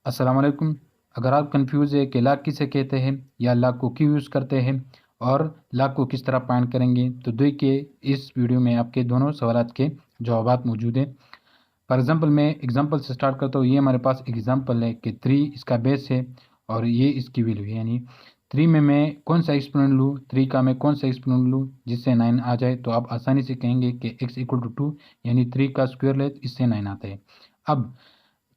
अस्सलाम वालेकुम। अगर आप कंफ्यूज है कि लाग किसे कहते हैं या लाग को क्यों यूज़ करते हैं और लाग को किस तरह फाइंड करेंगे, तो देखिए इस वीडियो में आपके दोनों सवालात के जवाबात मौजूद हैं। फॉर एग्जांपल मैं एग्जांपल से स्टार्ट करता हूँ। ये हमारे पास एग्जांपल है कि 3 इसका बेस है और ये इसकी वैल्यू है, यानी 3 में मैं कौन सा एक्सपोनेंट लूँ, 3 का मैं कौन सा एक्सपोनेंट लूँ जिससे 9 आ जाए। तो आप आसानी से कहेंगे कि x = 2, यानी 3 का स्क्वायर ले इससे 9 आता है। अब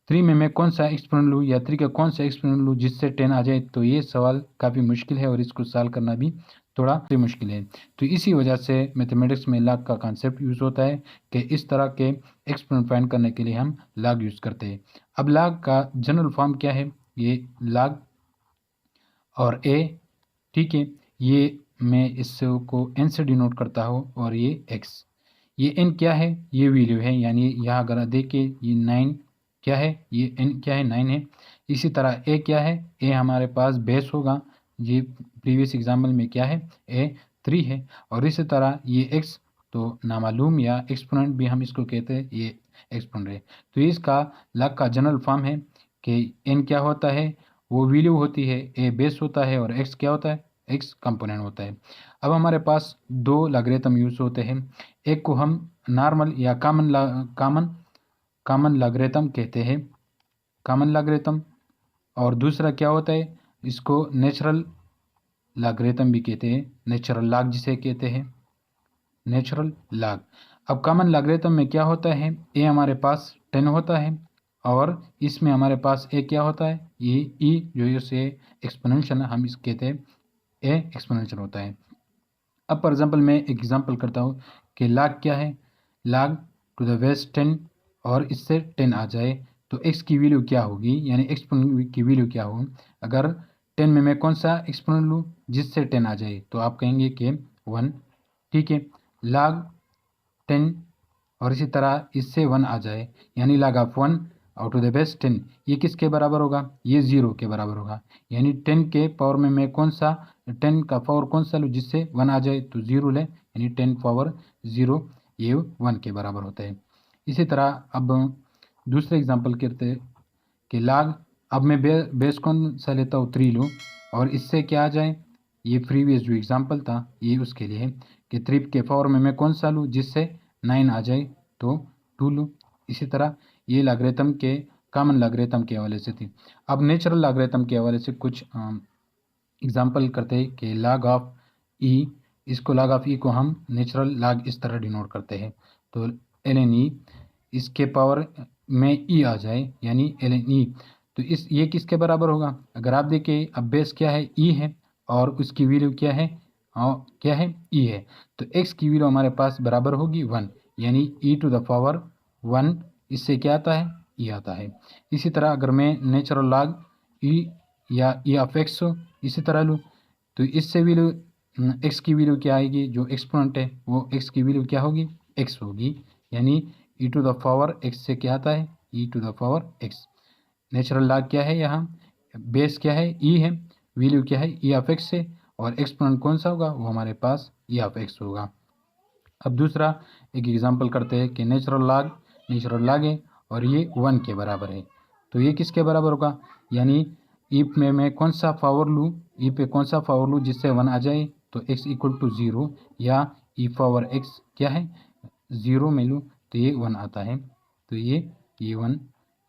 3 में मैं कौन सा एक्सपोनेंट लूँ या 3 का कौन सा एक्सपोनेंट लूँ जिससे 10 आ जाए। तो ये सवाल काफ़ी मुश्किल है और इसको सॉल्व करना भी थोड़ा मुश्किल है। तो इसी वजह से मैथमेटिक्स में लॉग का कॉन्सेप्ट यूज़ होता है कि इस तरह के एक्सपोनेंट फाइंड करने के लिए हम लॉग यूज़ करते हैं। अब लॉग का जनरल फॉर्म क्या है, ये लॉग और ए, ठीक है। ये मैं इसको एन से डिनोट करता हूँ और ये एक्स, ये एन क्या है, ये वैल्यू है, यानी यहाँ अगर देखिए ये 9 क्या है, ये एन क्या है, 9 है। इसी तरह ए क्या है, ए हमारे पास बेस होगा, ये प्रीवियस एग्जाम्पल में क्या है, ए 3 है। और इसी तरह ये एक्स तो नामालूम या एक्सपोनेंट भी हम इसको कहते हैं, ये एक्सपोनेंट है। तो इसका लॉग का जनरल फॉर्म है कि एन क्या होता है, वो वैल्यू होती है, ए बेस होता है और एक्स क्या होता है, एक्स कंपोनेंट होता है। अब हमारे पास दो लॉगरिथम यूज़ होते हैं, एक को हम नॉर्मल या कॉमन लॉगरिथम कहते हैं, कॉमन लॉगरिथम, और दूसरा क्या होता है, इसको नेचुरल लॉगरिथम भी कहते हैं, नेचुरल लॉग जिसे कहते हैं, नेचुरल लॉग। अब कॉमन लॉगरिथम में क्या होता है, ए हमारे पास 10 होता है और इसमें हमारे पास ए क्या होता है, ये ई जो इसे एक्सपोनेंशियल हम इस कहते हैं, ए एक्सपोनेंशियल होता है। अब फॉर एग्जांपल मैं एग्जांपल करता हूँ कि log क्या है, log टू द बेस 10 और इससे 10 आ जाए तो x की वैल्यू क्या होगी, यानी एक्सपोनेंट की वैल्यू क्या होगी। अगर 10 में मैं कौन सा एक्सपोनेंट लूँ जिससे 10 आ जाए, तो आप कहेंगे कि 1, ठीक है। log 10 और इसी तरह इससे 1 आ जाए, यानी log ऑफ 1 और टू द बेस 10, ये किसके बराबर होगा, ये 0 के बराबर होगा। यानी 10 के पावर में मैं कौन सा 10 का पावर कौन सा लूँ जिससे 1 आ जाए, तो 0 ले, यानी 10 पावर 0, ये 1 के बराबर होता है। इसी तरह अब दूसरे एग्जांपल करते हैं कि log, अब मैं बेस कौन सा लेता हूँ, 3 लूँ और इससे क्या आ जाए, ये प्रीवियस जो एग्जांपल था ये उसके लिए है कि 3 के पावर में मैं कौन सा लूँ जिससे 9 आ जाए, तो 2 लूँ। इसी तरह ये लॉगरिथम के कॉमन लॉगरिथम के हवाले से थी। अब नेचुरल लॉगरिथम के हवाले से कुछ एग्जांपल करते हैं कि log ऑफ ई, इसको log ऑफ ई को हम नेचुरल log इस तरह डिनोट करते हैं, तो ln ई, इसके पावर में ई आ जाए यानी ln ई, तो इस ये किसके बराबर होगा। अगर आप देखें अब बेस क्या है, ई है और उसकी वैल्यू क्या है, क्या है, ई है, तो एक्स की वैल्यू हमारे पास बराबर होगी 1, यानी ई टू द पावर 1, इससे क्या आता है, ई आता है। इसी तरह अगर मैं नेचुरल log ई या ई ऑफ एक्स इसी तरह लूँ, तो इससे वैल्यू एक्स की वैल्यू क्या आएगी, जो एक्सपोनेंट है वो एक्स की वैल्यू क्या होगी, एक्स होगी, यानी E to the power X से क्या आता है, E to the power X. Natural log क्या है, यहाँ बेस क्या है, ई है, वैल्यू क्या है, ई ऑफ एक्स है, और एक्सपोनेंट कौन सा होगा, वो हमारे पास ई ऑफ एक्स होगा। अब दूसरा एक एग्जांपल करते हैं कि नेचुरल लॉग है और ये 1 के बराबर है, तो ये किसके बराबर होगा, यानी ई में मैं कौन सा पावर लूँ, ई पे कौन सा पावर लूँ जिससे 1 आ जाए, तो x = 0 या ई पावर x क्या है, 0 में लूँ तो ये 1 आता है, तो ये 1,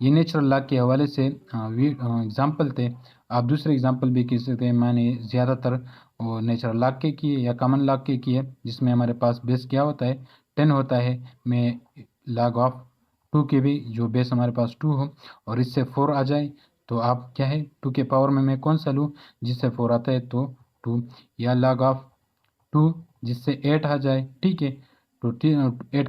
ये नेचुरल लॉग के हवाले से एग्जाम्पल थे। आप दूसरे एग्जाम्पल भी कह सकते हैं, मैंने ज़्यादातर वो नेचुरल लॉग के किए या कॉमन लॉग के किए, जिसमें हमारे पास बेस क्या होता है, 10 होता है। मैं log ऑफ 2 के भी जो बेस हमारे पास 2 हो और इससे 4 आ जाए, तो आप क्या है 2 के पावर में मैं कौन सा लूँ जिससे 4 आता है, तो 2, या log ऑफ 2 जिससे 8 आ जाए, ठीक है। तो 8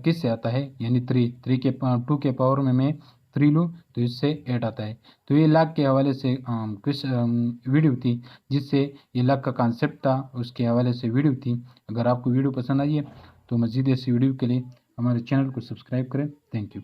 किससे आता है, यानी 3 के 2 के पावर में मैं 3 लूँ तो इससे 8 आता है। तो ये लॉग के हवाले से कुछ वीडियो थी, जिससे ये लॉग का कॉन्सेप्ट था, उसके हवाले से वीडियो थी। अगर आपको वीडियो पसंद आई है तो मज़ीद ऐसी वीडियो के लिए हमारे चैनल को सब्सक्राइब करें। Thank you.